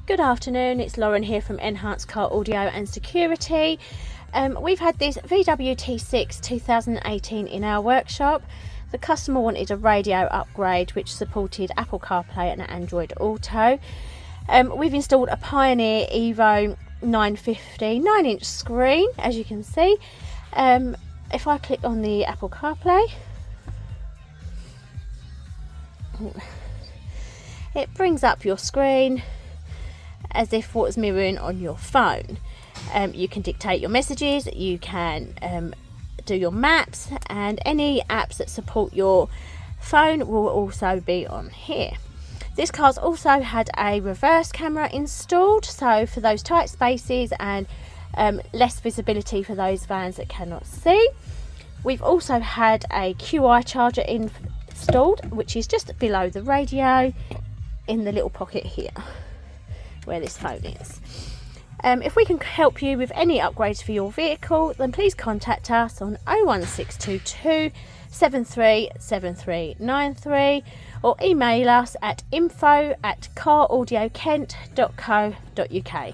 Good afternoon, it's Lauren here from Enhanced Car Audio and Security. We've had this VW T6 2018 in our workshop. The customer wanted a radio upgrade which supported Apple Carplay and Android Auto. We've installed a Pioneer Evo 950 9-inch screen, as you can see. If I click on the Apple Carplay, it brings up your screen as if what was mirroring on your phone. You can dictate your messages, you can do your maps, and any apps that support your phone will also be on here. This car's also had a reverse camera installed, so for those tight spaces and less visibility for those vans that cannot see. We've also had a QI charger installed, which is just below the radio in the little pocket here where this phone is. If we can help you with any upgrades for your vehicle, then please contact us on 01622 737393 or email us at info@caraudiokent.co.uk.